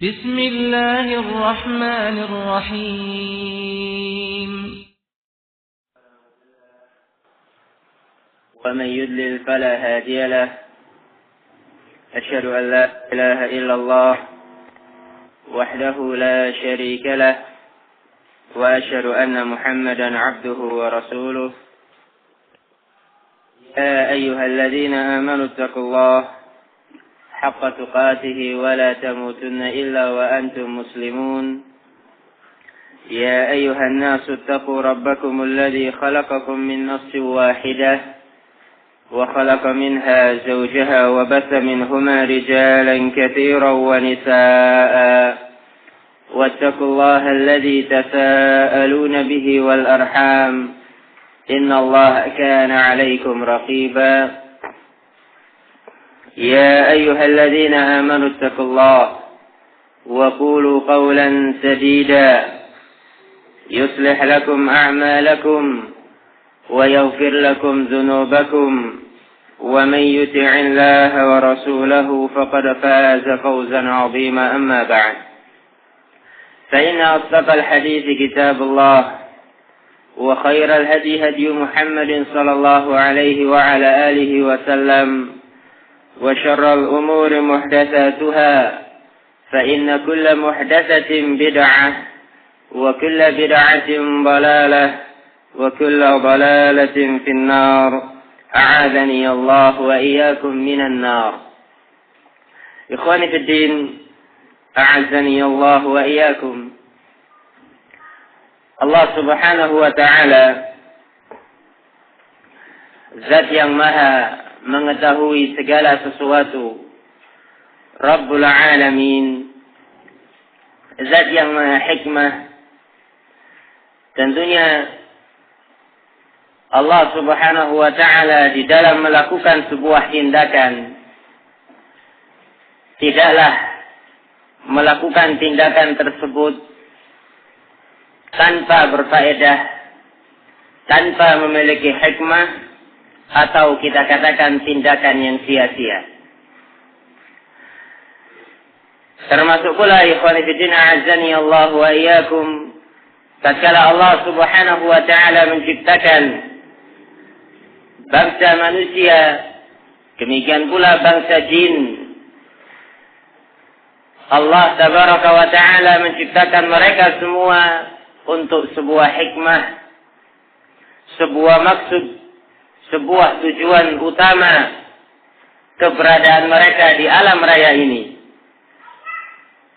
بسم الله الرحمن الرحيم ومن يضلل فلا هادي له أشهد أن لا إله إلا الله وحده لا شريك له وأشهد أن محمدا عبده ورسوله يا أيها الذين آمنوا اتقوا الله حق تقاته ولا تموتن إلا وأنتم مسلمون يا أيها الناس اتقوا ربكم الذي خلقكم من نفس واحدة وخلق منها زوجها وبث منهما رجالا كثيرا ونساء واتقوا الله الذي تساءلون به والأرحام إن الله كان عليكم رقيبا يا أيها الذين آمنوا اتقوا الله وقولوا قولا سديدا يصلح لكم أعمالكم ويغفر لكم ذنوبكم ومن يطع الله ورسوله فقد فاز فوزا عظيما أما بعد فإن أصدق الحديث كتاب الله وخير الهدي هدي محمد صلى الله عليه وعلى آله وسلم وشر الأمور محدثاتها فإن كل محدثة بدعة وكل بدعة ضلالة وكل ضلالة في النار أعاذني الله وإياكم من النار إخواني في الدين أعزني الله وإياكم. Allah subhanahu wa ta'ala Zat yang maha mengetahui segala sesuatu, Rabbul Alamin, Zat yang maha hikmah. Tentunya Allah subhanahu wa ta'ala di dalam melakukan sebuah tindakan tidaklah melakukan tindakan tersebut tanpa berfaedah, tanpa memiliki hikmah, atau kita katakan tindakan yang sia-sia. Termasuk pula ikhwani fiddin a'azzani Allah wa iyyakum, tatkala Allah subhanahu wa ta'ala menciptakan bangsa manusia, demikian pula bangsa jin, Allah tabaraka wa ta'ala menciptakan mereka semua untuk sebuah hikmah, sebuah maksud, sebuah tujuan utama keberadaan mereka di alam raya ini.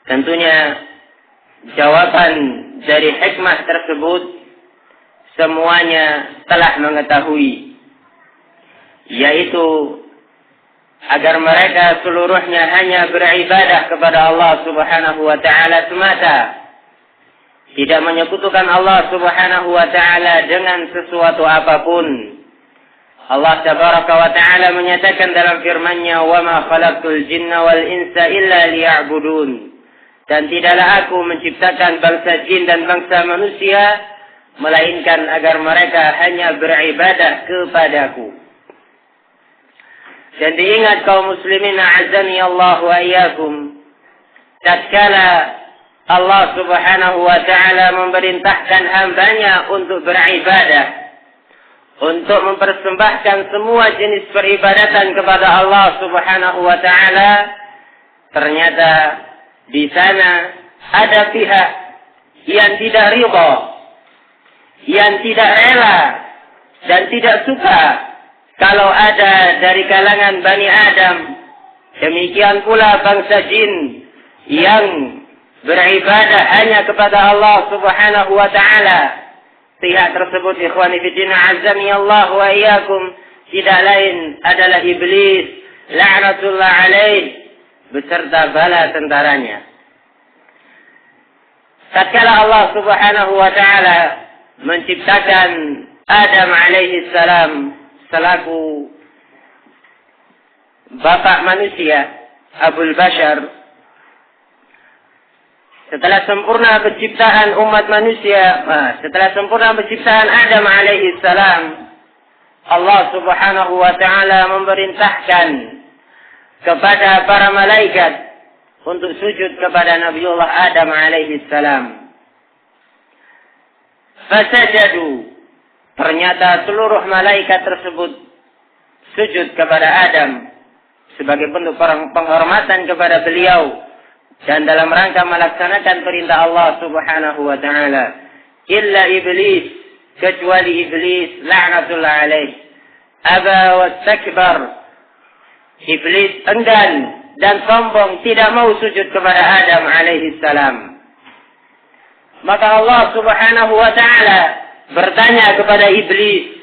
Tentunya jawaban dari hikmah tersebut semuanya telah mengetahui, yaitu agar mereka seluruhnya hanya beribadah kepada Allah subhanahu wa ta'ala semata, tidak menyekutukan Allah subhanahu wa ta'ala dengan sesuatu apapun. Allah tabaraka wa ta'ala menyatakan dalam firman-Nya, "Wa ma khalaqtul jinna wal insa illa liya'budun." Dan tidaklah aku menciptakan bangsa jin dan bangsa manusia melainkan agar mereka hanya beribadah kepadaku. Dan diingat kaum muslimin a'azzani Allah wa iyyakum, tatkala Allah subhanahu wa ta'ala memerintahkan hambanya untuk beribadah, untuk mempersembahkan semua jenis peribadatan kepada Allah subhanahu wa ta'ala, ternyata di sana ada pihak yang tidak ridha, yang tidak rela dan tidak suka kalau ada dari kalangan Bani Adam, demikian pula bangsa jin yang beribadah hanya kepada Allah subhanahu wa ta'ala. Pihak tersebut ikhwani fiddin a'azzani Allah wa iyyakum tidak lain adalah iblis la'natullah alaih beserta bala tentaranya. Tatkala Allah subhanahu wa ta'ala menciptakan Adam alaihi salam selaku bapak manusia, Abul Bashar, setelah sempurna penciptaan umat manusia, setelah sempurna penciptaan Adam alaihi salam, Allah subhanahu wa ta'ala memerintahkan kepada para malaikat untuk sujud kepada Nabiullah Adam alaihi salam. Fasajadu. Ternyata seluruh malaikat tersebut sujud kepada Adam sebagai bentuk penghormatan kepada beliau dan dalam rangka melaksanakan perintah Allah Subhanahu wa taala. Illa iblis, kecuali iblis laknatullah alaih. Aba wastakbar. Iblis enggan dan sombong, tidak mau sujud kepada Adam alaihi salam. Maka Allah Subhanahu wa taala bertanya kepada iblis,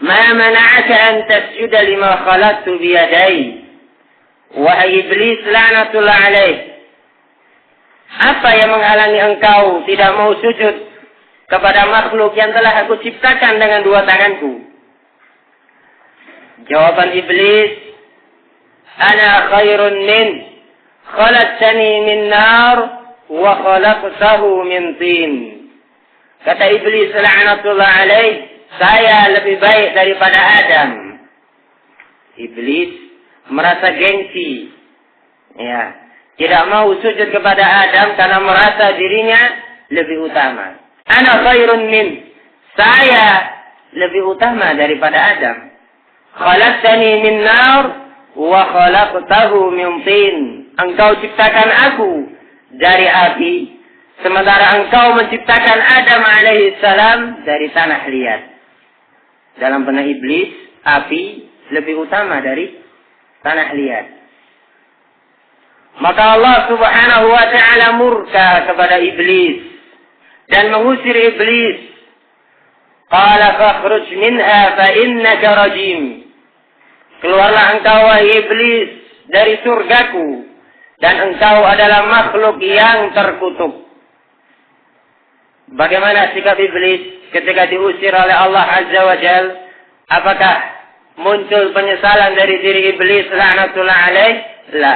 "Ma mana'aka an tasjuda lima khalaqtu biyadai?" Wahai iblis laknatullah alaih, apa yang menghalangi engkau tidak mau sujud kepada makhluk yang telah aku ciptakan dengan dua tanganku? Jawaban iblis, "Ana khairun min, khalaqtani min nar wa khalaqtahu min tin." Kata iblis laknatullah alaih, saya lebih baik daripada Adam. Iblis merasa gengsi. Ya, tidak mau sujud kepada Adam karena merasa dirinya lebih utama. Ana khairun min, saya lebih utama daripada Adam. Khalaqtani min nar wa khalaqtahu min tin. Engkau ciptakan aku dari api, sementara engkau menciptakan Adam alaihi salam dari tanah liat. Dalam benak iblis, api lebih utama dari tanah liat. Maka Allah Subhanahu wa taala murka kepada iblis dan mengusir iblis. Qala fakhruj minha fa innaka rajim. Keluarlah engkau wahai iblis dari surgaku dan engkau adalah makhluk yang terkutuk. Bagaimana sikap iblis ketika diusir oleh Allah Azza wa Jal? Apakah muncul penyesalan dari diri iblis laknatullah alaih? La.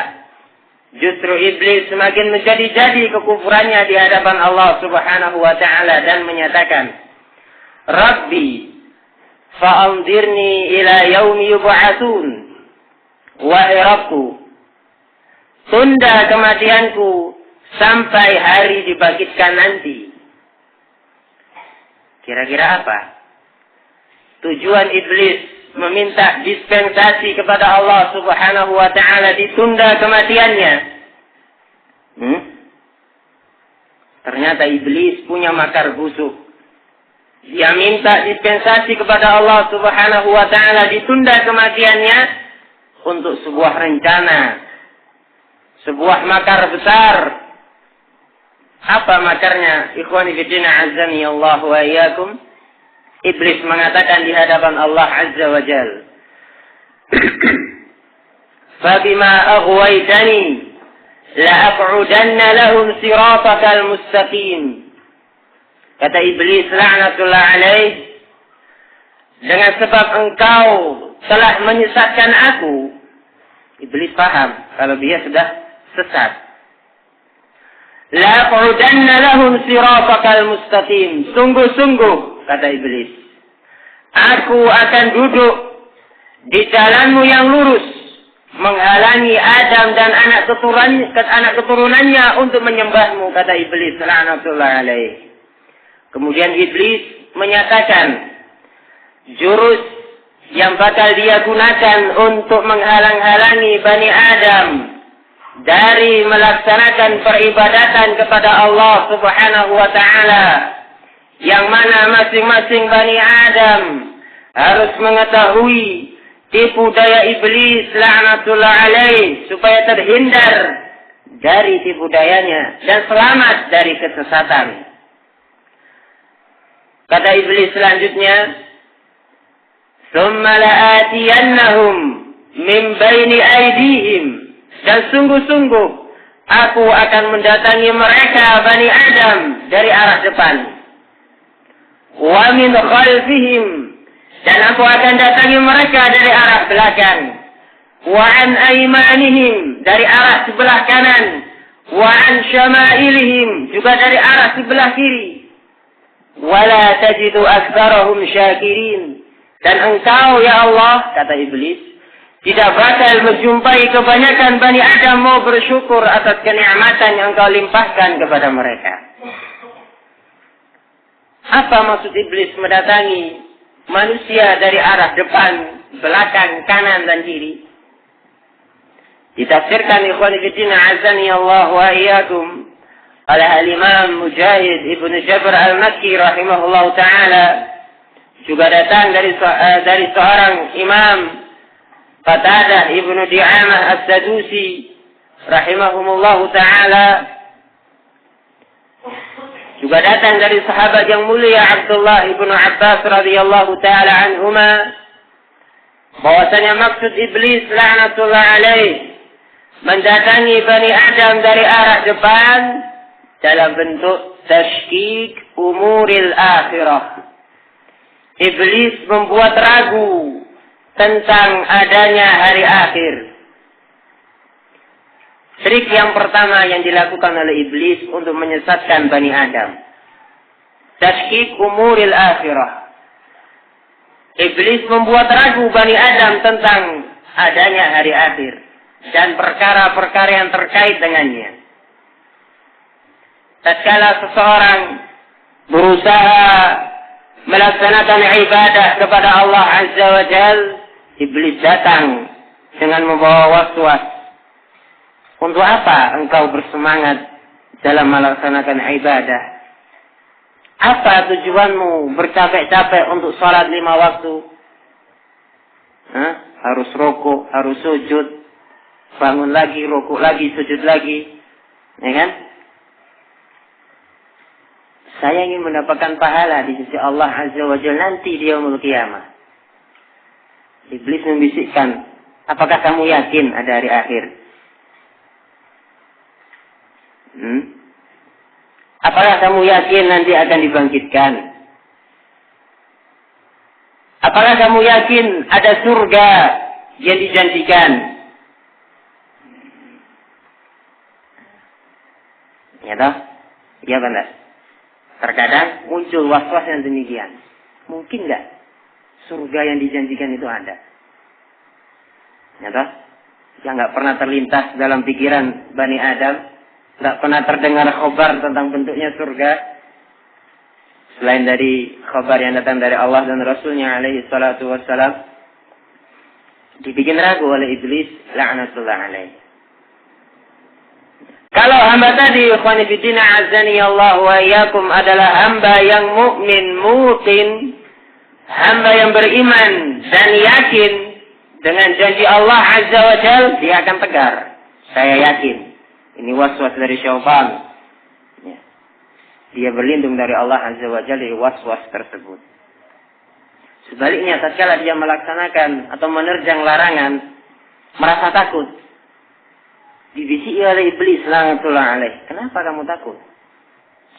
Justru iblis semakin menjadi-jadi kekufurannya di hadapan Allah Subhanahu wa taala dan menyatakan, "Rabbi fa'anzirni ila yaumi yub'atsun." Wahai Rabbku, tunda kematianku sampai hari dibangkitkan nanti. Kira-kira apa tujuan iblis meminta dispensasi kepada Allah Subhanahu wa taala ditunda kematiannya? Ternyata iblis punya makar busuk. Dia minta dispensasi kepada Allah Subhanahu wa taala ditunda kematiannya untuk sebuah rencana, sebuah makar besar. Apa makarnya? Ikhwani fillah azani Allah wa iyyakum. Iblis mengatakan di hadapan Allah Azza wa Jal, "Fabima aghwaytani la aq'udanna lahum siratakal mustaqim." Kata iblis laknatullah alaih, dengan sebab engkau telah menyesatkan aku. Iblis paham kalau dia sudah sesat. La aq'udanna lahum siratakal mustaqim. Sungguh-sungguh, kata iblis, aku akan duduk di jalanmu yang lurus, menghalangi Adam dan anak keturunannya untuk menyembahmu, kata iblis laknatullah alaih. Kemudian iblis menyatakan jurus yang bakal dia gunakan untuk menghalang-halangi Bani Adam dari melaksanakan peribadatan kepada Allah Subhanahu wa taala, yang mana masing-masing Bani Adam harus mengetahui tipu daya iblis laknatullah alaih supaya terhindar dari tipu dayanya dan selamat dari kesesatan. Kata iblis selanjutnya, "Tsumma la'atiyannahum min baini aydihim." Dan sungguh-sungguh aku akan mendatangi mereka Bani Adam dari arah depan. Wa min khalfihim, dan aku akan datangi mereka dari arah belakang. Wa an aymanihim, dari arah sebelah kanan. Wa an syama'ilihim, juga dari arah sebelah kiri. Wa la tajidu aktsarahum syakirin. Dan engkau ya Allah, kata iblis, tidak bakal menjumpai kebanyakan Bani Adam mau bersyukur atas kenikmatan yang Engkau limpahkan kepada mereka. Apa maksud iblis mendatangi manusia dari arah depan, belakang, kanan, dan kiri? Ditafsirkan ikhwan fillah azani Allah wa iyyakum oleh Al-Imam Mujahid Ibnu Jabr Al-Makki rahimahullah ta'ala. Juga datang dari seorang imam Qatadah Ibnu Di'amah As-Sadusi rahimahumullah ta'ala. Juga datang dari sahabat yang mulia Abdullah Ibnu Abbas radhiyallahu ta'ala anhuma, bahwasanya maksud iblis laknatullah alaih mendatangi Bani Adam dari arah depan dalam bentuk tashkik umuril akhirah. Iblis membuat ragu tentang adanya hari akhir. Trik yang pertama yang dilakukan oleh iblis untuk menyesatkan Bani Adam, tashkik umuril akhirah. Iblis membuat ragu Bani Adam tentang adanya hari akhir dan perkara-perkara yang terkait dengannya. Tatkala seseorang berusaha melaksanakan ibadah kepada Allah Azza wa Jal, iblis datang dengan membawa waswas. Untuk apa engkau bersemangat dalam melaksanakan ibadah? Apa tujuanmu bercapek-capek untuk sholat 5 waktu? Harus rukuk, harus sujud, bangun lagi, rukuk lagi, sujud lagi, ya kan? Saya ingin mendapatkan pahala di sisi Allah Azza wa Jalla nanti di yaumul qiyamah. Iblis membisikkan, apakah kamu yakin ada hari akhir? Apakah kamu yakin nanti akan dibangkitkan? Apakah kamu yakin ada surga yang dijanjikan? Ya toh? Ya benar. Terkadang muncul was-was yang demikian. Mungkin nggak surga yang dijanjikan itu ada? Ya toh? Yang nggak pernah terlintas dalam pikiran Bani Adam, nggak pernah terdengar khabar tentang bentuknya surga, selain dari khabar yang datang dari Allah dan Rasulnya alaihi salatu wassalam, dibikin ragu oleh iblis laknatullah alaihi. Kalau hamba tadi, ikhwani fiddin azani Allah wa iyyakum, adalah hamba yang mukmin, muqin, hamba yang beriman dan yakin dengan janji Allah Azza wa Jal, dia akan tegar. Saya yakin. Ini waswas dari syaitan. Ya. Dia berlindung dari Allah Azza wa Jalla dari waswas tersebut. Sebaliknya, tatkala dia melaksanakan atau menerjang larangan, merasa takut, dibisiki oleh iblis laknatullah alaih. Kenapa kamu takut?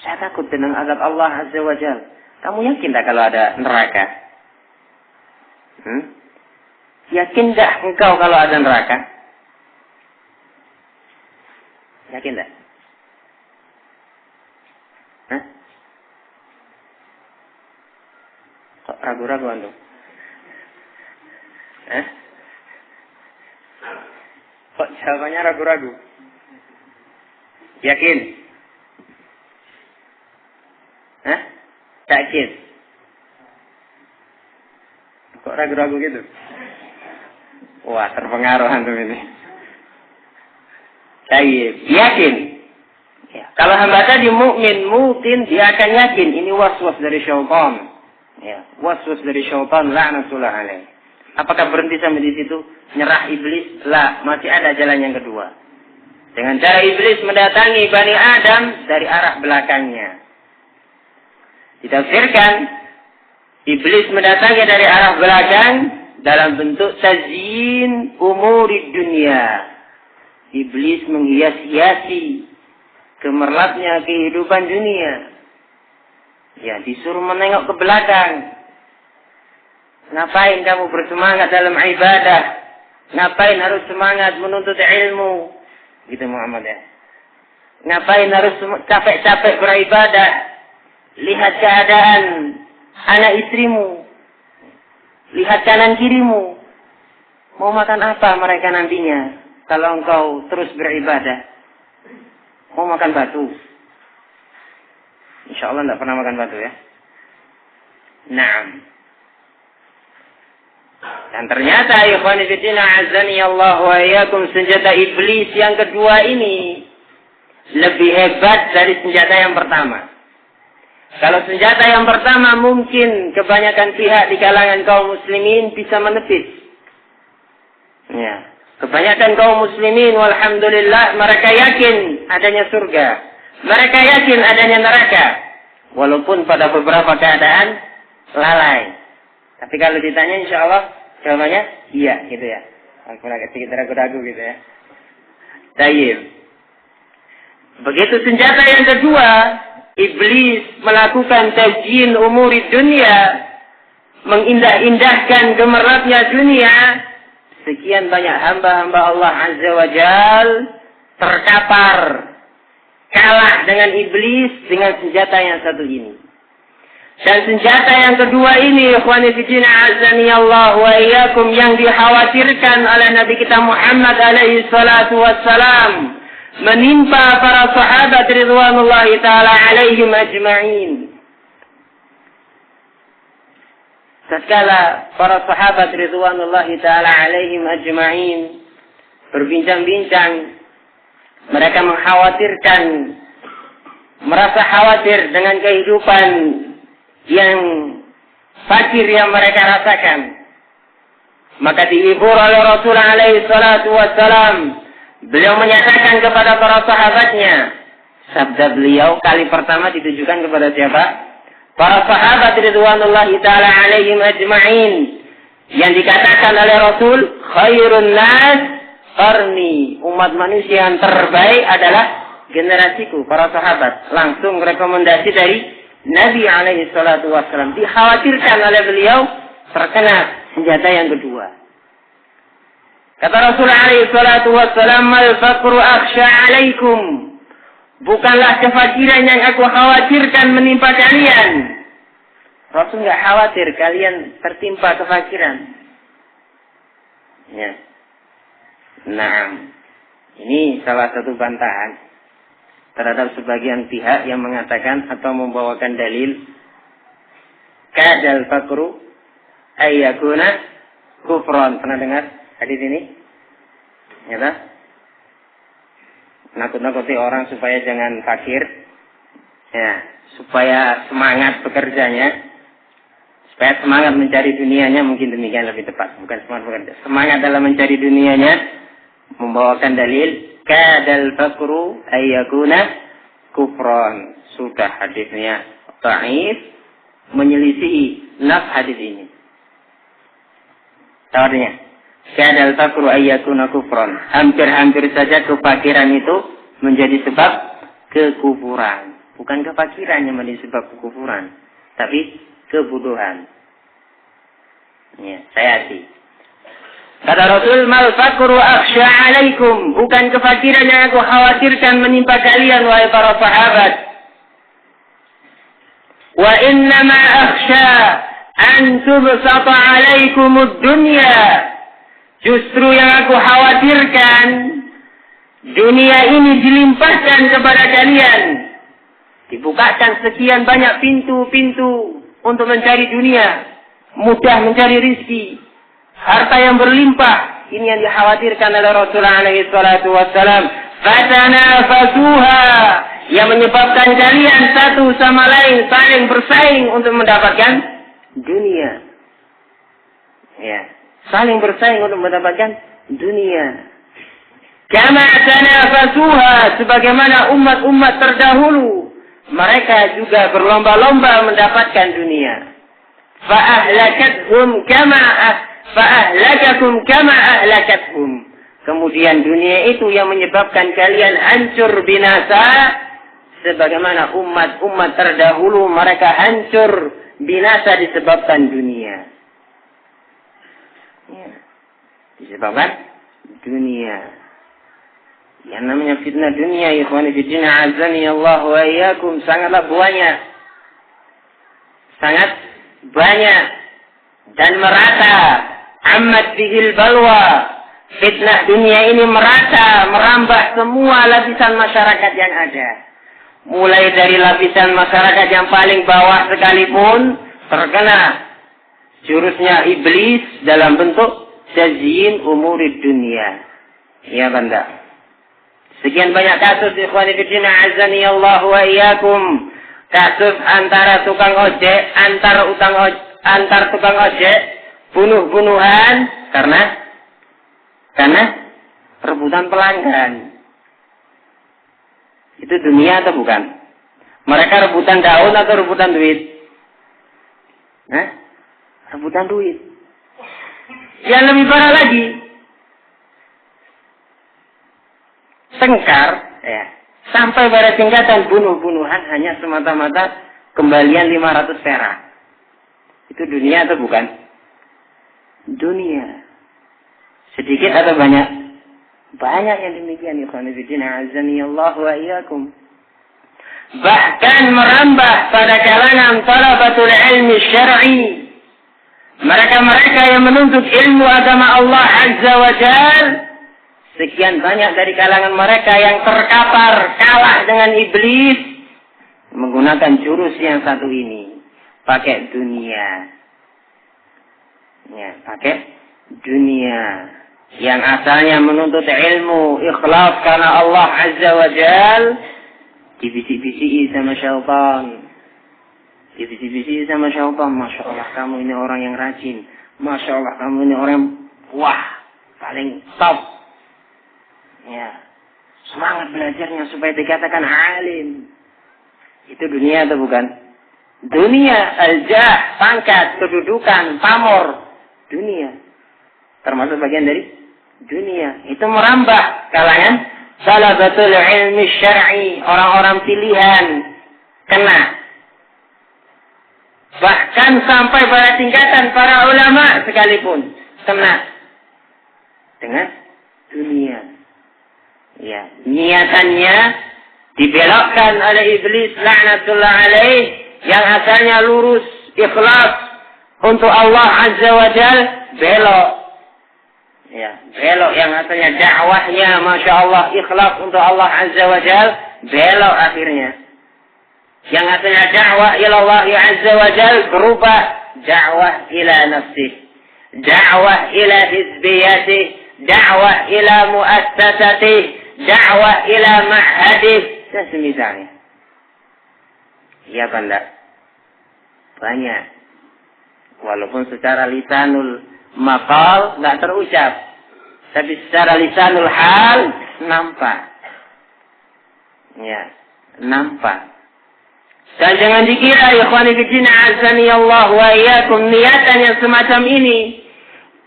Saya takut dengan azab Allah Azza wa Jalla. Kamu yakin tak kalau ada neraka? Yakin tak engkau kalau ada neraka? Yakin tak? Kok ragu-ragu antum? Kok jawabannya ragu-ragu? Yakin? Yakin? Kok ragu-ragu gitu? Wah, terpengaruh antum ini. Yakin. Ya. Kalau hamba tadi mukmin, mutin, dia akan yakin ini waswas dari syaitan. Ya, waswas dari syaitan laknatullah alaih. Apakah berhenti sampai di situ? Nyerah iblis? Lah, masih ada jalan yang kedua. Dengan cara iblis mendatangi Bani Adam dari arah belakangnya. Ditafsirkan, iblis mendatangi dari arah belakang dalam bentuk tazyin umuri dunia. Iblis menghias-hiasi gemerlapnya kehidupan dunia. Ya, disuruh menengok ke belakang. Ngapain kamu bersemangat dalam ibadah? Ngapain harus semangat menuntut ilmu? Gitu Muhammad ya. Ngapain harus capek-capek beribadah? Lihat keadaan anak istrimu. Lihat kanan kirimu. Mau makan apa mereka nantinya kalau engkau terus beribadah? Mau makan batu? Insya Allah tidak pernah makan batu ya. Naam. Dan ternyata ikhwani fillah azani Allah wa iyyakum, senjata iblis yang kedua ini lebih hebat dari senjata yang pertama. Kalau senjata yang pertama mungkin kebanyakan pihak di kalangan kaum muslimin bisa menepis. Ya, kebanyakan kaum muslimin walhamdulillah mereka yakin adanya surga. Mereka yakin adanya neraka. Walaupun pada beberapa keadaan lalai. Tapi kalau ditanya insya Allah jawabannya iya gitu ya. Sedikit ragu-ragu gitu ya. Tayyib. Begitu senjata yang kedua, iblis melakukan tajin umuri dunia, mengindah-indahkan gemerlapnya dunia. Sekian banyak hamba-hamba Allah Azza wa Jal terkapar, kalah dengan iblis dengan senjata yang satu ini. Dan senjata yang kedua ini, ikhwani fillah azani Allah wa iyyakum, yang dikhawatirkan oleh Nabi kita Muhammad alaihi salatu wassalam, menimpa para sahabat ridwanullahi ta'ala alaihim ajma'in. Tatkala para sahabat ridwanullahi ta'ala alaihim ajma'in berbincang-bincang, mereka mengkhawatirkan, merasa khawatir dengan kehidupan yang fakir yang mereka rasakan. Maka dihibur oleh Rasulullah alaihi salatu wassalam. Beliau menyatakan kepada para sahabatnya, sabda beliau kali pertama ditujukan kepada siapa? Para sahabat ridwanullahi ta'ala alaihim ajma'in. Yang dikatakan oleh Rasul, khairun nas qarni, umat manusia yang terbaik adalah generasiku, para sahabat. Langsung rekomendasi dari Nabi alaihi salatu wassalam. Dikhawatirkan oleh beliau terkena senjata yang kedua. Kata Rasulullah alaihi salatu wassalam, mal faqru akhsha alaikum, bukanlah kefakiran yang aku khawatirkan menimpa kalian. Rasul enggak khawatir kalian tertimpa kefakiran. Ya. Nah, ini salah satu bantahan terhadap sebagian pihak yang mengatakan atau membawakan dalil kadal fakru ayyakuna kufran. Pernah dengar hadis ini? Ya tak? Nakut-nakuti orang supaya jangan fakir, ya, supaya semangat bekerjanya, supaya semangat mencari dunianya, mungkin demikian lebih tepat, bukan semangat bekerja, semangat dalam mencari dunianya, membawakan dalil kadal fakru ayyakuna kufran. Sudah hadisnya dhaif, menyelisihi nafs hadis ini. Tawarnya kadal fakru ayyakuna kufran, hampir-hampir saja kefakiran itu menjadi sebab kekufuran. Bukan kefakiran yang menjadi sebab kekufuran, tapi kebodohan. Ya, saya sih. Kata Rasul, mal fakru akhsha alaikum, bukan kefakiran yang aku khawatirkan menimpa kalian wahai para sahabat. Wa innama akhsha an tubsata alaikumud dunya, justru yang aku khawatirkan dunia ini dilimpahkan kepada kalian, dibukakan sekian banyak pintu-pintu untuk mencari dunia, mudah mencari rizki, harta yang berlimpah. Ini yang dikhawatirkan oleh Rasulullah alaihi salatu wassalam. Fatanafasuha, yang menyebabkan kalian satu sama lain saling bersaing untuk mendapatkan dunia. Ya, saling bersaing untuk mendapatkan dunia. Kama tanafasuha, sebagaimana umat-umat terdahulu mereka juga berlomba-lomba mendapatkan dunia. Fa'ahlakathum kama ahlakathum. Kemudian dunia itu yang menyebabkan kalian hancur binasa, sebagaimana umat-umat terdahulu mereka hancur binasa disebabkan dunia. Ya, disebabkan dunia. Yang namanya fitnah dunia, ikhwan fillah azani Allah wa iyyakum, sangatlah banyak. Sangat banyak dan merata Ammat bihil balwa. Fitnah dunia ini merata, merambah semua lapisan masyarakat yang ada. Mulai dari lapisan masyarakat yang paling bawah sekalipun terkena jurusnya iblis dalam bentuk tazyin umurid dunia. Ya banda. Sekian banyak kasus ikhwani fillah azani Allah wa iyyakum. Kasus antara tukang ojek, antar tukang ojek bunuh-bunuhan karena rebutan pelanggan. Itu dunia atau bukan? Mereka rebutan daun atau rebutan duit? Rebutan duit. Yang lebih parah lagi, tengkar, ya, sampai pada tingkatan bunuh-bunuhan hanya semata-mata kembalian 500 perak. Itu dunia atau bukan? Dunia. Sedikit atau banyak? Banyak yang demikian. Ikhwan fillah azani Allah wa iyyakum. Bahkan merambah pada kalangan talabatul ilmi syar'i. Mereka-mereka yang menuntut ilmu agama Allah Azza wa Jal. Sekian banyak dari kalangan mereka yang terkapar, kalah dengan iblis. Menggunakan jurus yang satu ini. Pakai dunia. Ya, pakai dunia. Yang asalnya menuntut ilmu, ikhlas karena Allah Azza wa Jal, dibisik-bisiki sama syaitan. Dibisik-bisiki sama syaitan. Masya Allah, kamu ini orang yang rajin. Masya Allah, kamu ini orang yang paling top. Ya, semangat belajarnya supaya dikatakan alim. Itu dunia atau bukan? Dunia, al-jah, pangkat, kedudukan, pamor. Dunia. Termasuk bagian dari dunia. Itu merambah kalangan talabatul ilmi syar'i, orang-orang pilihan kena. Bahkan sampai pada tingkatan para ulama sekalipun kena dengan dunia. Ya, niatannya dibelokkan oleh iblis laknatullah alaih yang asalnya lurus, ikhlas untuk Allah Azza wa Jal, belok. Ya, belok yang asalnya dakwahnya Masya Allah ikhlas untuk Allah Azza wa Jal, belok akhirnya. Yang asalnya dakwah ila Allah Azza wa Jal berubah dakwah ila nafsih, dakwah ila hizbiyatih, dakwah ila muassasatih, dakwah ila ma'hadih, dan semisalnya. Iya benda. Banyak. Walaupun secara lisanul maqal nggak terucap, tapi secara lisanul hal nampak. Ya, nampak. Dan jangan dikira ikhwani fillah azani Allah wa iyyakum, niatan yang semacam ini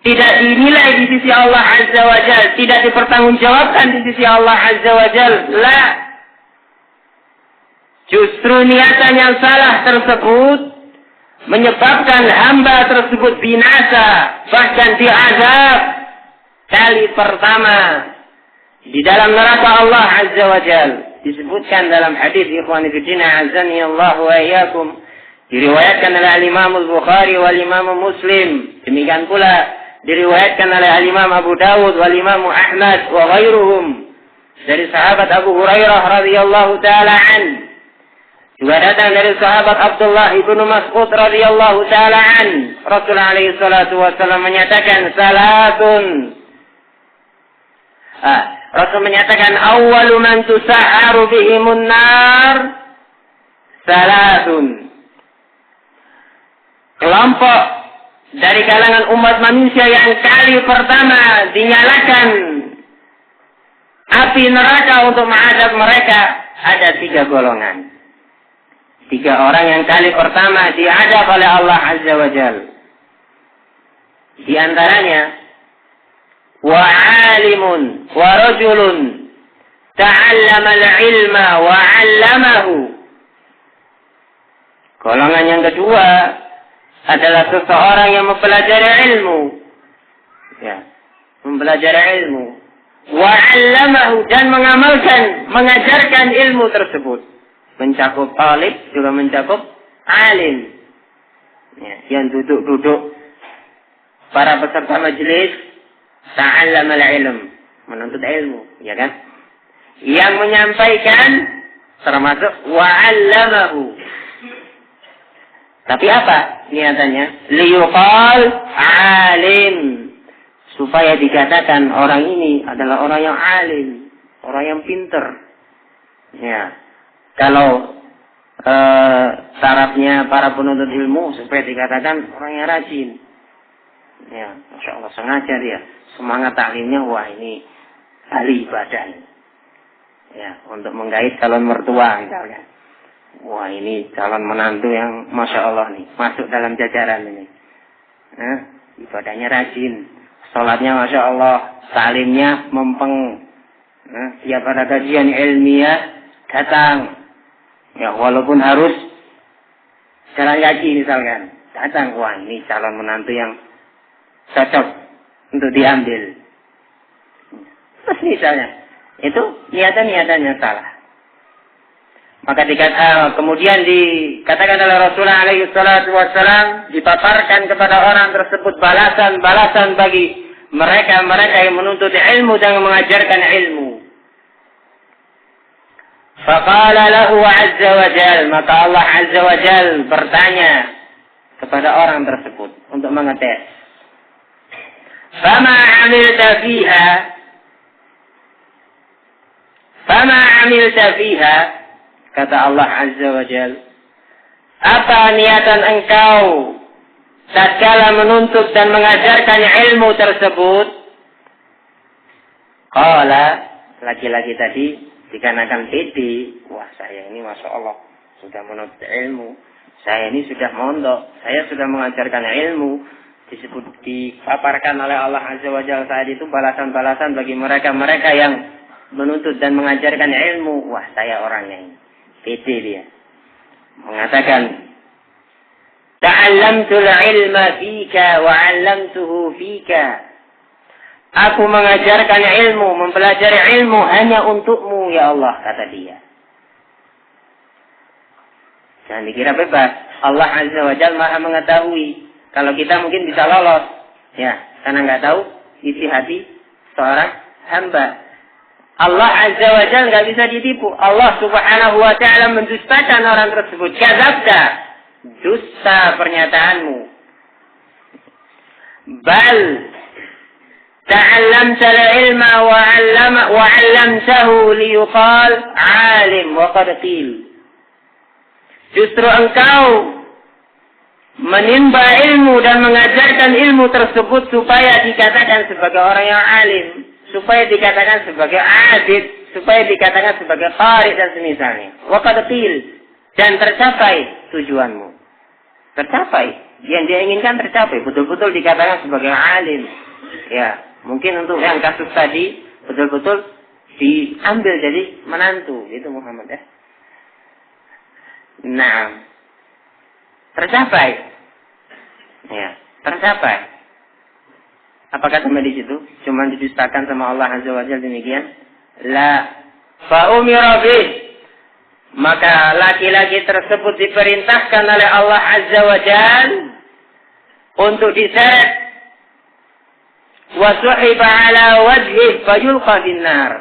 tidak dinilai di sisi Allah Azza wa Jal, tidak dipertanggungjawabkan di sisi Allah Azza wa Jal. La. Justru niatan yang salah tersebut menyebabkan hamba tersebut binasa, bahkan diazab kali pertama di dalam neraka Allah Azza wa Jal. Disebutkan dalam hadis ikhwani fillah azani Allah wa iyyakum, diriwayatkan oleh Imam Al-Bukhari wal Imam Muslim, demikian pula diriwayatkan oleh Imam Abu Dawud wal Imam Ahmad wa ghairuhum dari sahabat Abu Hurairah radhiyallahu taala an. Juga datang dari sahabat Abdullah ibnu Mas'ud radhiyallahu taala an. Rasul alaihi salatu wasallam menyatakan salatun. Rasul menyatakan awwalu man tusa'aru bihimun nar salatun. Kelompok dari kalangan umat manusia yang kali pertama dinyalakan api neraka untuk menghadap mereka ada 3 golongan. 3 orang yang kali pertama dihadap oleh Allah Azza wa Jal. Di antaranya wa alimun wa rajulun ta'allama al-ilma wa 'allamahu. Golongan yang kedua adalah seseorang yang mempelajari ilmu. Ya, mempelajari ilmu. Wa 'allamahu, dan mengamalkan, mengajarkan ilmu tersebut. Mencakup talib, juga mencakup alim. Ya, yang duduk-duduk para peserta majelis ta'allamal ilm, menuntut ilmu, ya kan? Yang menyampaikan termasuk wa'allamahu. Tapi apa niatannya? Liyuqal alim, supaya dikatakan orang ini adalah orang yang alim, orang yang pinter. Ya, kalau tarafnya para penuntut ilmu supaya dikatakan orang yang rajin. Ya, Masya Allah, sengaja dia semangat taklimnya, wah ini ahli ibadah ini. Ya, untuk menggait calon mertua misalnya. Wah ini calon menantu yang Masya Allah nih, masuk dalam jajaran ini. Nah, ibadahnya rajin, sholatnya Masya Allah, taklimnya mempeng. Nah, tiap ada kajian ilmiah datang. Ya, walaupun harus jalan kaki misalkan, datang. Wah ini calon menantu yang cocok untuk diambil. Terus misalnya, itu niatannya salah. Maka kemudian dikatakan oleh Rasulullah alaihi salatu wassalam, dipaparkan kepada orang tersebut balasan-balasan bagi mereka yang menuntut ilmu dan mengajarkan ilmu. Faqala lahu azza wa jal, maka Allah azza wa jal bertanya kepada orang tersebut untuk mengetes. Fama amilta fiha, kata Allah azza wa jal, apa niatan engkau tatkala menuntut dan mengajarkan ilmu tersebut? Qala, laki-laki tadi dikarenakan pede, wah saya ini Masya Allah sudah menuntut ilmu, saya ini sudah mondok, saya sudah mengajarkan ilmu, dipaparkan oleh Allah azza wa jalla saat itu balasan-balasan bagi mereka yang menuntut dan mengajarkan ilmu. Wah saya orangnya ini pede, dia mengatakan, ta'allamtul ilma fika wa 'allamtuhu fika, aku mengajarkan ilmu, mempelajari ilmu hanya untukmu ya Allah, kata dia. Jangan dikira bebas. Allah azza wa jalla maha mengetahui. Kalau kita mungkin bisa lolos, ya, karena nggak tahu isi hati seorang hamba. Allah azza wa jalla nggak bisa ditipu. Allah subhanahu wa ta'ala mendustakan orang tersebut. Kadzabta, dusta pernyataanmu. Bal ta'allamta al-ilma wa 'allamtahu liyuqal 'alim wa qad qil. Justru engkau menimba ilmu dan mengajarkan ilmu tersebut supaya dikatakan sebagai orang yang alim, supaya dikatakan sebagai abid, supaya dikatakan sebagai qari dan semisalnya. Wa qad qil, dan tercapai tujuanmu. Tercapai, yang dia inginkan tercapai, betul-betul dikatakan sebagai alim. Ya, mungkin untuk yang kasus tadi betul-betul diambil jadi menantu, itu Muhammad ya. Nah, tercapai. Ya, tercapai. Apakah sampai di situ? Cuma didustakan sama Allah azza wa jalla demikian? La. Fa umira bih. Maka laki-laki tersebut diperintahkan oleh Allah azza wa jalla untuk diseret wa suhiba ala wajhihi fayulqa finnar.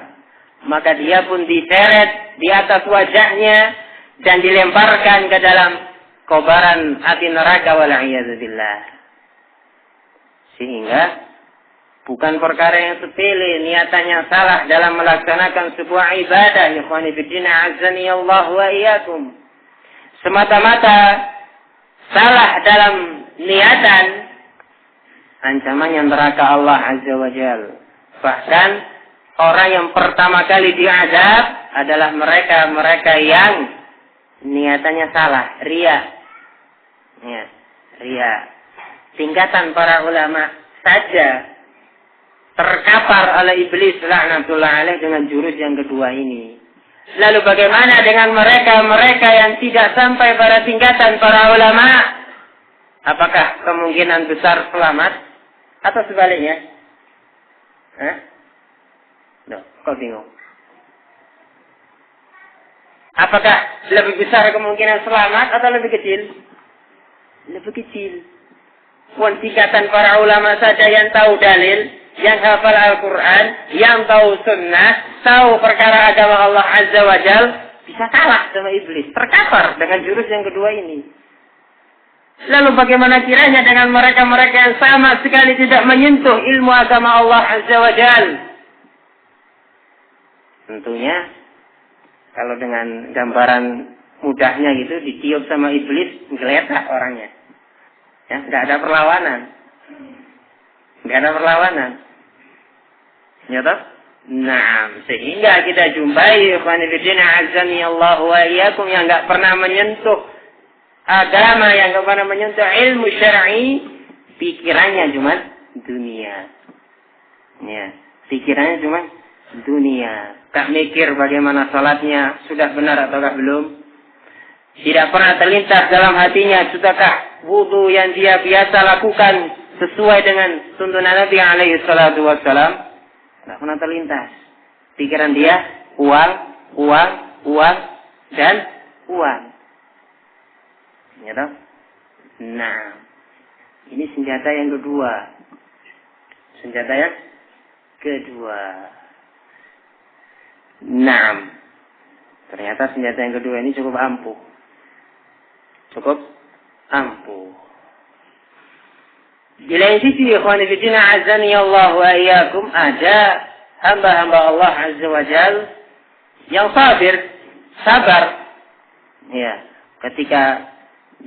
Maka dia pun diseret di atas wajahnya dan dilemparkan ke dalam kobaran api neraka wal'iyadzubillah. Sehingga bukan perkara yang sepele, niatannya salah dalam melaksanakan sebuah ibadah. Ikhwani fiddina azani Allah wa iyyakum. Semata-mata salah dalam niatan, ancamannya neraka Allah azza wa jalla. Bahkan orang yang pertama kali diazab adalah mereka yang niatannya salah, riya. Ya, riya. Tingkatan para ulama saja terkapar oleh iblis laknatullah alaih dengan jurus yang kedua ini. Lalu bagaimana dengan mereka yang tidak sampai pada tingkatan para ulama? Apakah kemungkinan besar selamat atau sebaliknya? Loh, kok bingung? Apakah lebih besar kemungkinan selamat atau lebih kecil? Lebih kecil. singkatan para ulama saja yang tahu dalil, yang hafal Al-Quran, yang tahu sunnah, tahu perkara agama Allah Azza wa Jal, bisa kalah sama iblis, terkapar dengan jurus yang kedua ini. Lalu bagaimana kiranya dengan mereka-mereka yang sama sekali tidak menyentuh ilmu agama Allah Azza wa Jal? Tentunya kalau dengan gambaran mudahnya gitu ditiup sama iblis, geletak orangnya. Ya, nggak ada perlawanan. Nggak ada perlawanan. Ya toh? Nah, sehingga kita jumpai ikhwan fillah azani Allah wa iyyakum yang nggak pernah menyentuh agama, yang nggak pernah menyentuh ilmu syar'i, pikirannya cuma dunia. Ya, pikirannya cuma dunia. Tak mikir bagaimana salatnya sudah benar ataukah belum. Tidak pernah terlintas dalam hatinya sudahkah wudu yang dia biasa lakukan sesuai dengan tuntunan Nabi alaihi salatu wassalam. Tidak pernah terlintas. Pikiran dia uang, uang, uang, dan uang. Ya toh? Nah, ini senjata yang kedua. Senjata yang kedua. Nah, ternyata senjata yang kedua ini cukup ampuh. Cukup ampuh. Di lain sisi, ikhwan fillah azani Allah wa iyyakum, ada hamba-hamba Allah Azza wa Jal yang sabar. Ya, ketika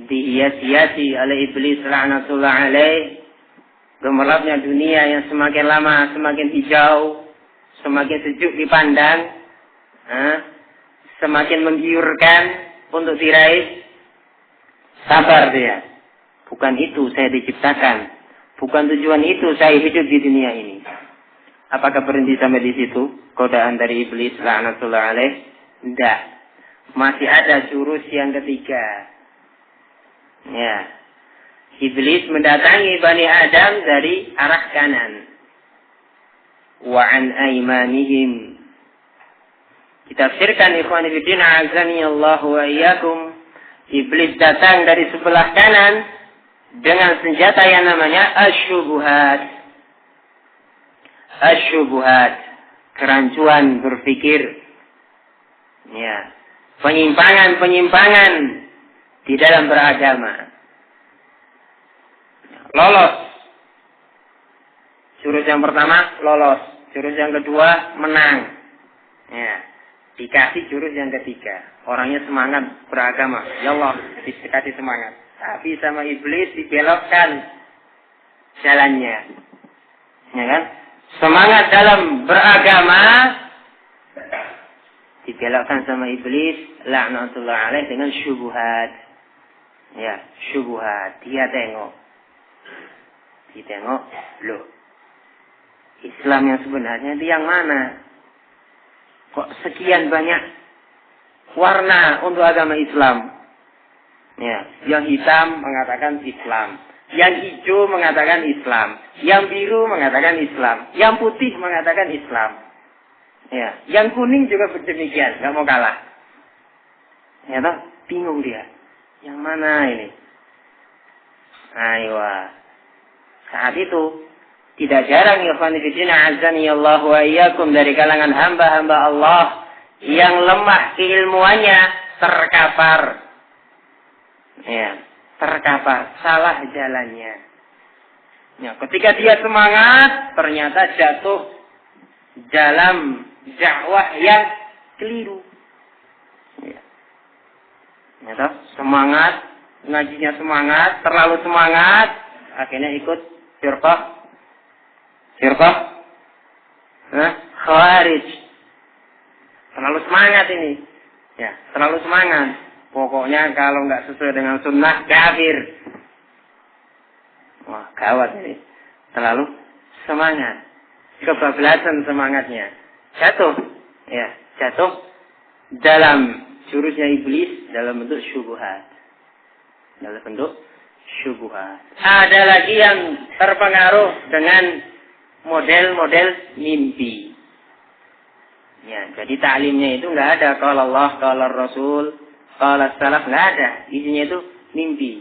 dihias-hiasi oleh iblis laknatullah alaih, gemerlapnya dunia yang semakin lama semakin hijau, semakin sejuk dipandang, semakin menggiurkan untuk diraih. Sabar dia. Bukan itu saya diciptakan. Bukan tujuan itu saya hidup di dunia ini. Apakah berhenti sampai di situ? Godaan dari iblis laknatullah alaih? Tidak. Masih ada jurus yang ketiga. Ya. Iblis mendatangi Bani Adam dari arah kanan. Wa an aymanihim. Ditafsirkan ikhwan fillah azani Allah wa iyyakum. Iblis datang dari sebelah kanan dengan senjata yang namanya asyubuhat. Asyubuhat, kerancuan berpikir. Ya, penyimpangan-penyimpangan di dalam beragama. Lolos. Jurus yang pertama lolos, jurus yang kedua menang. Ya, dikasih jurus yang ketiga. Orangnya semangat beragama. Ya Allah, dikasih semangat. Tapi sama iblis dibelokkan jalannya. Ya kan? Semangat dalam beragama dibelokkan sama iblis laknatullah alaih dengan syubhat. Ya, syubhat. Dia tengok. Loh. Islam yang sebenarnya itu yang mana? Kok sekian banyak warna untuk agama Islam? Ya, yang hitam mengatakan Islam, yang hijau mengatakan Islam, yang biru mengatakan Islam, yang putih mengatakan Islam. Ya, yang kuning juga demikian, nggak mau kalah. Ya toh, bingung dia. Yang mana ini? Aywa. Saat itu tidak jarang ikhwan fillah azani Allah wa iyyakum dari kalangan hamba-hamba Allah yang lemah keilmuannya terkapar. Ya, terkapar, salah jalannya. Ya, ketika dia semangat, ternyata jatuh dalam dakwah yang keliru. Ya, ya semangat, ngajinya semangat, terlalu semangat, akhirnya ikut firqah, khawarij. Terlalu semangat ini, ya, terlalu semangat. Pokoknya kalau nggak sesuai dengan sunnah kafir. Wah, gawat ini. Terlalu semangat. Kebablasan semangatnya. Jatuh dalam jurusnya iblis dalam bentuk syubhat. Ada lagi yang terpengaruh dengan model-model mimpi. Ya, jadi taklimnya itu nggak ada qala Allah, qala Rasul, qala salaf, nggak ada. Isinya itu mimpi.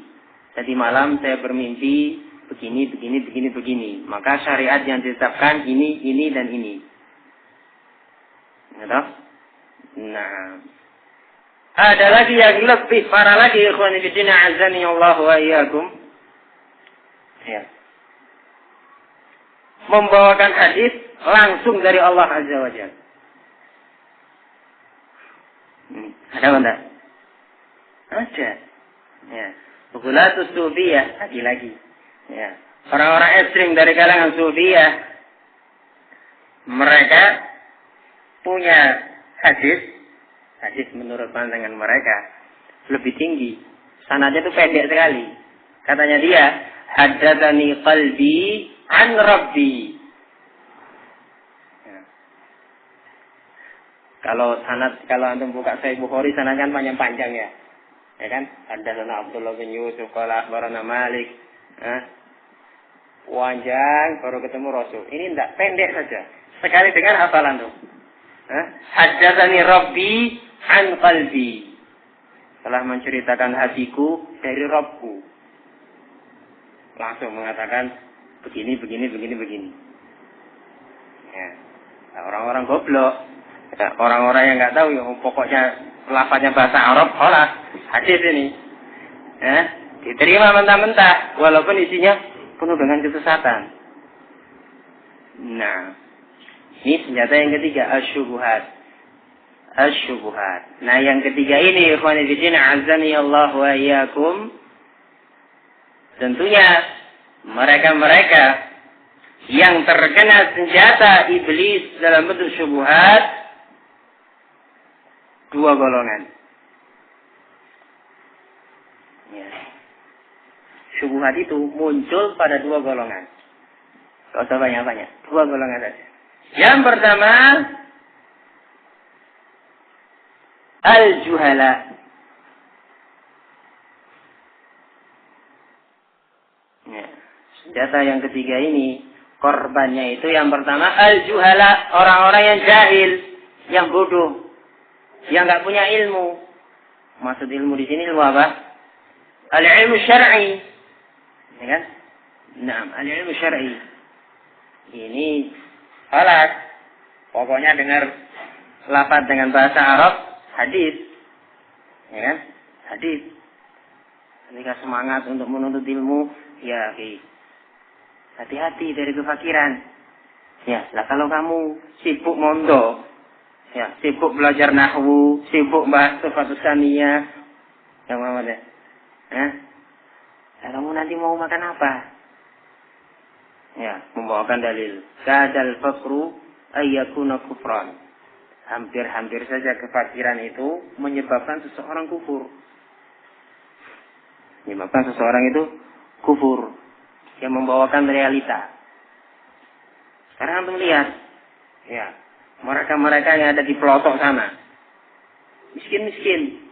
Tadi malam saya bermimpi begini. Maka syariat yang ditetapkan ini, dan ini. Ya, nah. Ada lagi yang lebih parah lagi, ikhwan fillah, azani Allah wa iyyakum. Ya. Membawakan hadis langsung dari Allah Azza wa Jalla. Ada enggak? Ada. Ya. Bugulatus sufiyah lagi. Ya. Orang-orang ekstrim dari kalangan sufiyah, mereka punya hadis menurut pandangan mereka lebih tinggi. Sanadnya itu pendek sekali. Katanya dia, haddatsani qalbi an rabbi. Ya. Kalau antum buka Sahih Bukhari, sanad kan panjang-panjang ya. Ya kan? Haddatsana Abdullah bin Yusuf qala akhbarana Malik. Panjang baru ketemu Rasul. Ini enggak, pendek saja. Sekali dengan hafalan tuh. Haddatsani rabbi an qalbi. Telah menceritakan hatiku dari Rabbku. Langsung mengatakan begini. Ya. Nah, orang-orang goblok, ya, orang-orang yang nggak tahu, ya, pokoknya lafaznya bahasa Arab, kholas hadis ini. Ya, diterima mentah-mentah, walaupun isinya penuh dengan kesesatan. Nah, ini senjata yang ketiga, asyubuhat. Nah, yang ketiga ini, ikhwan fillah, azani Allah wa iyyakum. Tentunya mereka yang terkena senjata iblis dalam bentuk syubhat, dua golongan. Ya. Syubhat itu muncul pada dua golongan. Gak usah banyak-banyak, dua golongan saja. Yang pertama, al-juhala. Ya. Senjata yang ketiga ini, korbannya itu yang pertama al-juhala, orang-orang yang jahil, yang bodoh, yang nggak punya ilmu. Maksud ilmu di sini ilmu apa? Al-ilmu syar'i, ya kan? Nah, al-ilmu syar'i. Ini alat, pokoknya dengar lafaz dengan bahasa Arab, hadis, ya kan? Hadis. Ketika semangat untuk menuntut ilmu, ya, hati-hati dari kefakiran. Ya, lah kalau kamu sibuk mondok, ya, sibuk belajar nahwu, sibuk bahas sifatus saniyah, yang mana deh? Kamu nanti mau makan apa? Ya, membawakan dalil. Kadal fakru ayyakuna kufran. Hampir-hampir saja kefakiran itu menyebabkan seseorang kufur. Menyebabkan seseorang itu kufur. Yang membawakan realita. Sekarang antum lihat. Ya, mereka-mereka yang ada di pelosok sana. Miskin-miskin.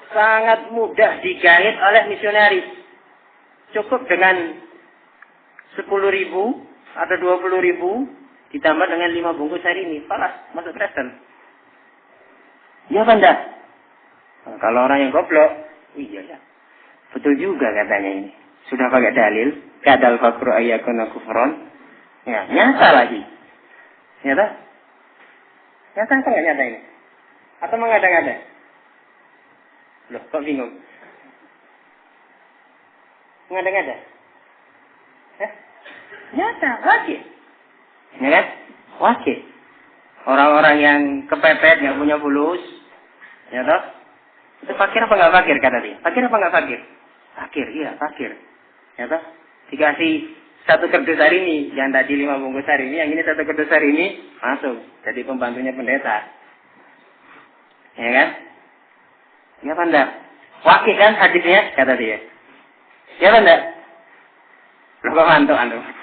Sangat mudah digait oleh misionaris. Cukup dengan 10.000 atau 20.000 ditambah dengan 5 bungkus hari ini, palas masuk Kristen. Ya apa enggak? Nah, kalau orang yang goblok, iya ya, betul juga katanya ini. Sudah pakai dalil, kadal fakru ayyakuna kufron. Ya, nyata lagi. Nyata? Nyata apa enggak nyata ini? Atau mengada-ngada? Loh, kok bingung? Mengada-ngada? Nyata, wajib. Ya kan? Wajib. Orang-orang yang kepepet, nggak punya fulus, ya toh? Itu fakir apa nggak fakir kata dia? Fakir apa nggak fakir? Fakir, iya fakir. Ya toh? Dikasih 1 kerdus hari ini, yang tadi 5 bungkus hari ini, yang ini 1 kerdus hari ini, masuk jadi pembantunya pendeta. Ya kan? Ya apa enggak? Wakil kan hadisnya kata dia. Ya apa enggak? Lu kok mantuk antum?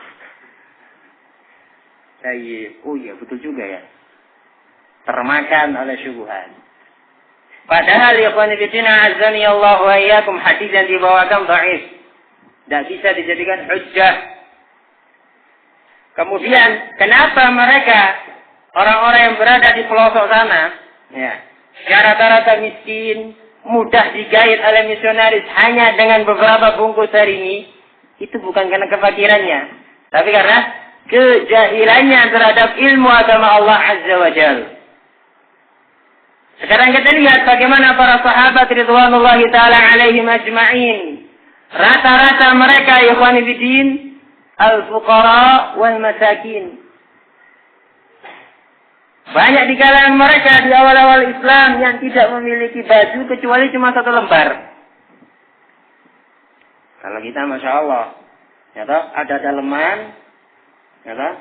Oh iya, betul juga ya. Termakan oleh syubhat. Padahal ya ikhwan fillah azani Allah wa iyyakum, hadis yang dibawakan dhaif. Tidak bisa dijadikan hujjah. Kemudian kenapa mereka orang-orang yang berada di pelosok sana, ya, rata-rata miskin, mudah digait oleh misionaris hanya dengan beberapa bungkus hari ini, Itu bukan karena kefakirannya, tapi karena kejahilannya terhadap ilmu agama Allah Azza wa Jalla. Sekarang kita lihat bagaimana para sahabat ridwanullahi ta'ala alaihim ajma'in. Rata-rata mereka ikhwani fiddin al-fuqara wal masakin. Banyak di kalangan mereka di awal-awal Islam yang tidak memiliki baju kecuali cuma 1 lembar. Kalau kita Masya Allah, ya toh, ada daleman, ya toh,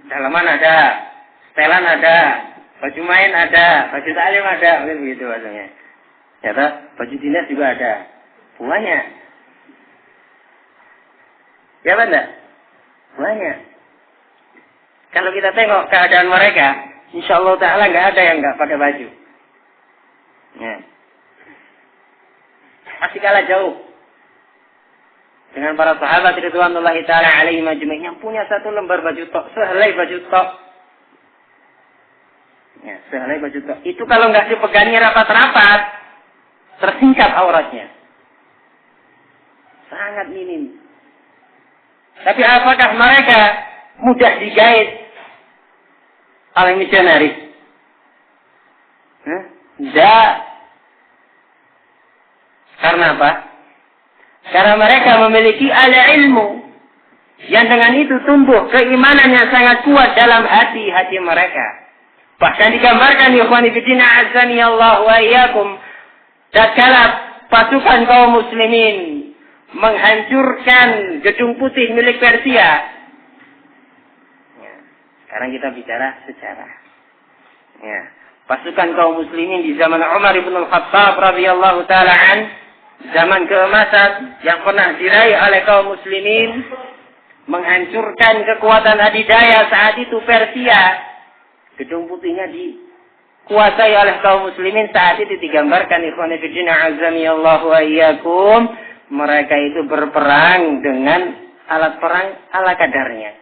daleman ada, setelan ada, baju main ada, baju taklim ada, mungkin begitu maksudnya. Ya toh, baju dinas juga ada. Banyak. Ya benar? Banyak. Kalau kita tengok keadaan mereka, insya Allah Ta'ala nggak ada yang nggak pakai baju. Ya. Masih kalah jauh dengan para sahabat ridwanullahi ta'ala alaihim ajma'in yang punya 1 lembar baju tok, sehelai baju tok. Ya, sehelai baju tok. Itu kalau nggak dipegangi rapat-rapat, tersingkap auratnya. Sangat minim. Tapi apakah mereka mudah digait oleh misionaris? Tidak. Karena apa? Karena mereka memiliki ilmu yang dengan itu tumbuh keimanan yang sangat kuat dalam hati-hati mereka. Bahkan digambarkan ikhwani fillah azani Allah wa iyyakum, tatkala pasukan kaum muslimin menghancurkan gedung putih milik Persia. Ya, sekarang kita bicara sejarah. Ya, pasukan kaum muslimin di zaman Umar bin Al-Khattab radhiyallahu taala an, zaman keemasan yang pernah diraih oleh kaum muslimin, menghancurkan kekuatan adidaya saat itu Persia. Gedung putihnya dikuasai oleh kaum muslimin saat itu digambarkan ikhwan fillah azani Allah wa iyyakum. Mereka itu berperang dengan alat perang ala kadarnya.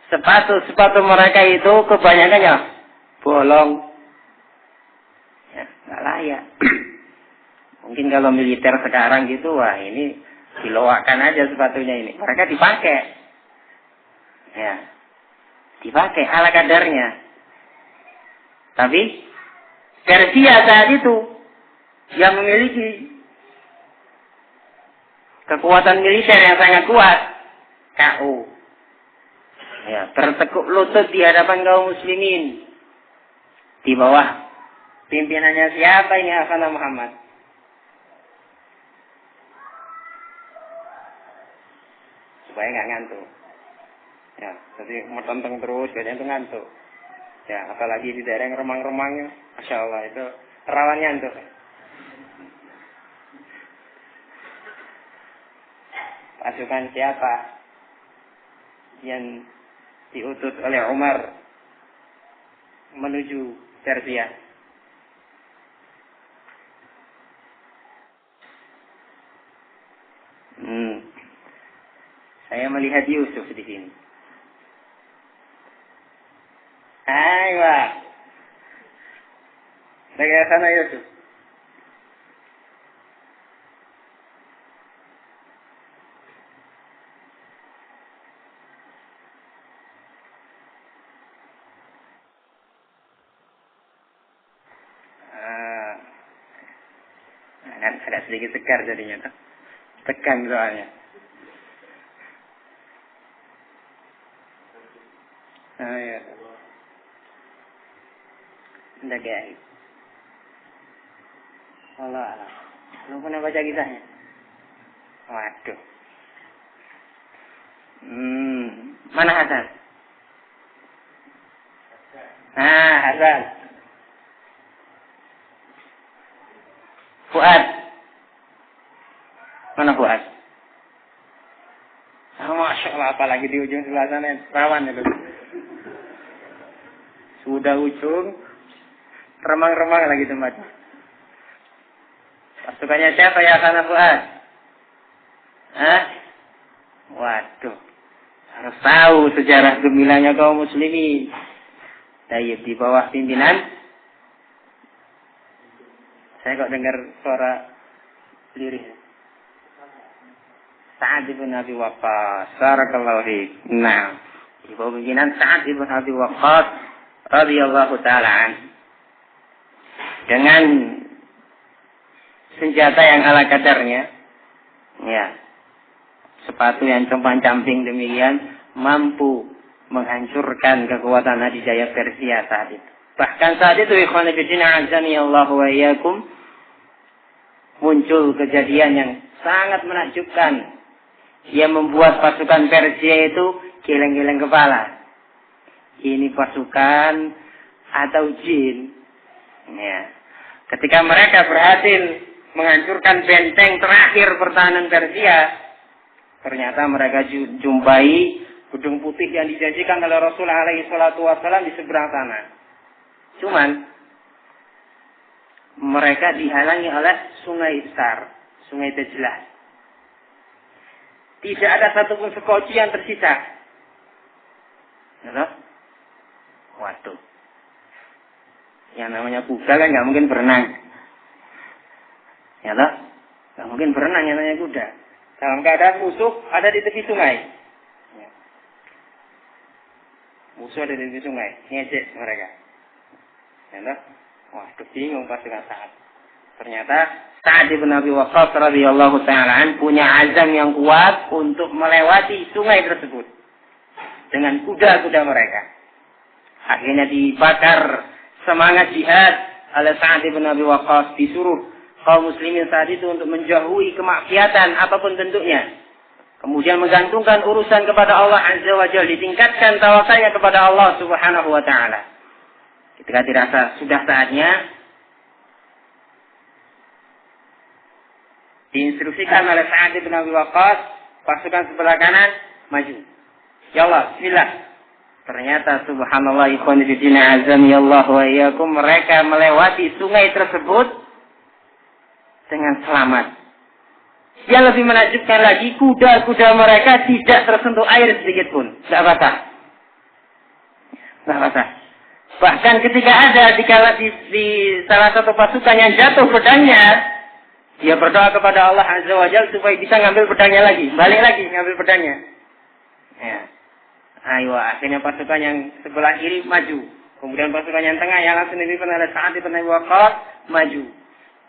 Sepatu-sepatu mereka itu kebanyakannya bolong. Ya, nggak layak. Mungkin kalau militer sekarang gitu, wah ini diloakan aja sepatunya ini. Mereka dipakai. Ya, dipakai ala kadarnya. Tapi Persia saat itu yang memiliki kekuatan militer yang sangat kuat, KO. Ya, bertekuk lutut di hadapan kaum muslimin. Di bawah pimpinannya siapa ini? Hasan Muhammad. Supaya nggak ngantuk. Ya, jadi mau tenteng terus, biasanya itu ngantuk. Ya, apalagi di daerah yang remang-remangnya, Masya Allah itu rawan ngantuk. Pasukan siapa yang diutus oleh Umar menuju Persia? Saya melihat Yusuf di sini. Ayo, saya sana Yusuf. Agak sedikit tegar jadinya, tegang soalnya. Ya. Tidak guys. Allah. Lu pernah baca kisahnya? Waduh. Mana Hasan? Hasan. Fuad. Mana Fuad? Masya Allah, apalagi di ujung sebelah sana rawan itu. Sudah ujung, remang-remang lagi tempatnya. Pasukannya siapa ya Kana Fuad? Waduh, harus tahu sejarah gemilangnya kaum muslimin. Tayyib di bawah pimpinan. Saya kok dengar suara lirih. Sa'ad bin Abi Waqqas. Barakallahu fiik. Nah, di bawah pimpinan Sa'ad bin Abi Waqqas radhiyallahu taala anhu. Dengan senjata yang ala kadarnya, ya, sepatu yang compang-camping demikian, mampu menghancurkan kekuatan adijaya Persia saat itu. Bahkan saat itu, ikhwan fillah azanillahu wa iyyakum, muncul kejadian yang sangat menakjubkan yang membuat pasukan Persia itu geleng-geleng kepala. Ini pasukan atau jin? Ya. Ketika mereka berhasil menghancurkan benteng terakhir pertahanan Persia, ternyata mereka jumpai gedung putih yang dijanjikan oleh Rasulullah SAW di seberang sana. Cuman mereka dihalangi oleh sungai besar, sungai Dajlah. Tidak ada satupun sekoci yang tersisa. Ya, waduh. Yang namanya kuda kan nggak mungkin berenang. Ya toh? Nggak mungkin berenang yang namanya kuda. Dalam keadaan musuh ada di tepi sungai. Ya. Musuh ada di tepi sungai. Ngejek mereka. Ya toh? Waduh, bingung pasukan Sa'ad. Ternyata Sa'ad bin Abi Waqqas radhiyallahu ta'ala an punya azam yang kuat untuk melewati sungai tersebut dengan kuda-kuda mereka. Akhirnya dibakar semangat jihad oleh Sa'ad bin Abi Waqqas, disuruh kaum muslimin saat itu untuk menjauhi kemaksiatan apapun bentuknya. Kemudian menggantungkan urusan kepada Allah Azza wa Jalla, ditingkatkan tawakalnya kepada Allah Subhanahu wa taala. Ketika dirasa sudah saatnya, diinstruksikan oleh Sa'ad bin Abi Waqqas, pasukan sebelah kanan maju. Ya Allah, bismillah. Ternyata subhanallah ikhwan fillah azanillahu wa iyyakum, mereka melewati sungai tersebut dengan selamat. Yang lebih menakjubkan lagi, kuda-kuda mereka tidak tersentuh air sedikit pun, tidak basah. Tidak basah. Bahkan ketika ada di salah satu pasukan yang jatuh pedangnya, dia berdoa kepada Allah Azza wa Jalla supaya bisa ngambil pedangnya lagi, balik lagi ngambil pedangnya. Ya. Ayo, akhirnya pasukan yang sebelah kiri maju. Kemudian pasukan yang tengah yang langsung dipimpin oleh Sa'ad bin Abi Waqqas maju.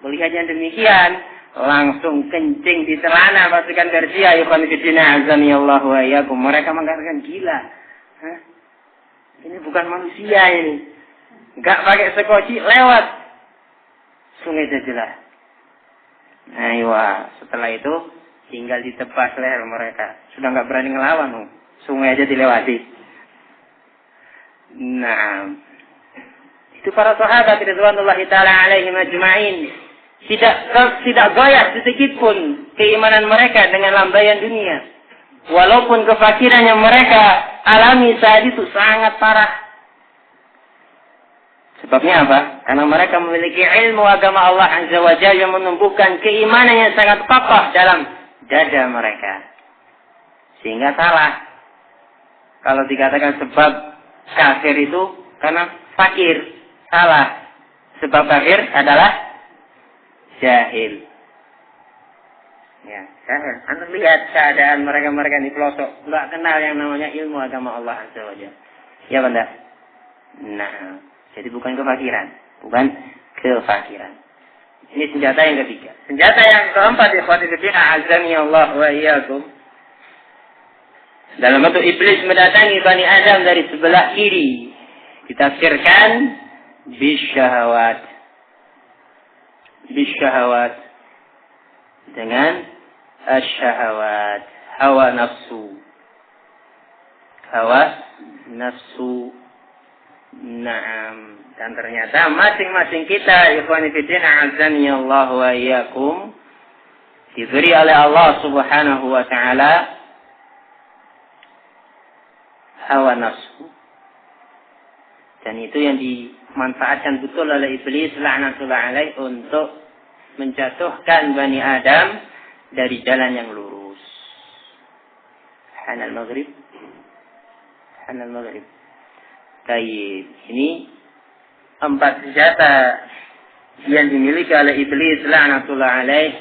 Melihat yang demikian, langsung kencing di celana pasukan Persia. Ikhwan fillah azanillahu wa iyyakum. Mereka mengatakan gila. Hah? Ini bukan manusia ini. Enggak pakai sekoci, lewat sungai Dajlah. Ayo, setelah itu tinggal ditebas leher mereka. Sudah enggak berani ngelawan. Sungai aja dilewati. Nah, itu para sahabat radhiyallahu taala alaihim ajma'in. Tidak goyah sedikit pun keimanan mereka dengan lambaian dunia. Walaupun kefakiran yang mereka alami saat itu sangat parah. Sebabnya apa? Karena mereka memiliki ilmu agama Allah Azza wa Jalla yang menumbuhkan keimanan yang sangat kokoh dalam dada mereka. Sehingga salah kalau dikatakan sebab kafir itu karena fakir. Salah. Sebab kafir adalah jahil. Ya, jahil. Anda lihat keadaan mereka-mereka di pelosok, enggak kenal yang namanya ilmu agama Allah Azza wa Jalla. Ya, Banda. Nah, jadi bukan kefakiran, bukan kefakiran. Ini senjata yang ketiga. Senjata yang keempat, ikhwati fillah azani Allah wa iyyakum. Dalam bentuk iblis mendatangi Bani Adam dari sebelah kiri. Ditafsirkan bisyahawat. Bisyahawat dengan asyahawat, hawa nafsu. Hawa nafsu. Naam. Dan ternyata masing-masing kita, ikhwani fillah azani Allah wa iyyakum, diberi oleh Allah Subhanahu wa taala hawa nafsu. Dan itu yang dimanfaatkan betul oleh iblis laknatullah alaih untuk menjatuhkan Bani Adam dari jalan yang lurus. Hanal maghrib. Hanal maghrib. Baik, ini 4 senjata yang dimiliki oleh iblis laknatullah alaih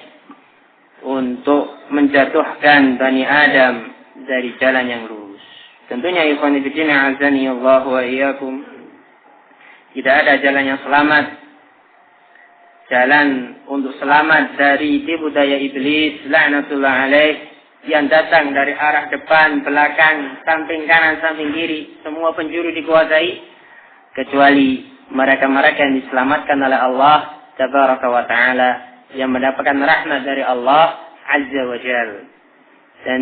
untuk menjatuhkan Bani Adam dari jalan yang lurus. Tentunya ikhwan fillah azani Allah wa iyyakum, tidak ada jalan yang selamat, jalan untuk selamat dari tipu daya iblis laknatullah alaih yang datang dari arah depan, belakang, samping kanan, samping kiri, semua penjuru dikuasai, kecuali mereka-mereka yang diselamatkan oleh Allah tabaraka wa ta'ala, yang mendapatkan rahmat dari Allah azza wa jal. Dan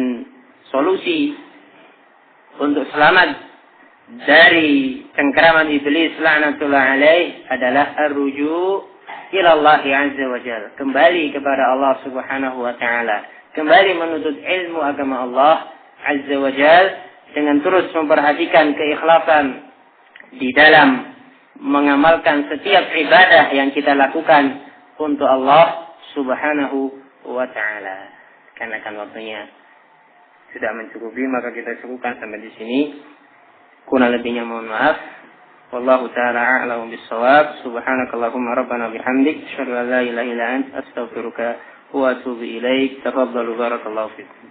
solusi untuk selamat dari cengkeraman iblis laknatullah alaih adalah ar-ruju' ila Allah azza wa jal, kembali kepada Allah subhanahu wa ta'ala, kembali menuntut ilmu agama Allah azza wa jal, dengan terus memperhatikan keikhlasan di dalam mengamalkan setiap ibadah yang kita lakukan untuk Allah subhanahu wa ta'ala. Karena kan waktunya sudah mencukupi, maka kita cukupkan sampai di sini. Kurang lebihnya mohon maaf. Wallahu ta'ala a'lamu bis-shawab. Subhanakallahumma rabbana bihamdik, asyhadu an la ilaha illa anta, astaghfiruka wa atubu ilaik. Tafaddalu barakallahu fikum.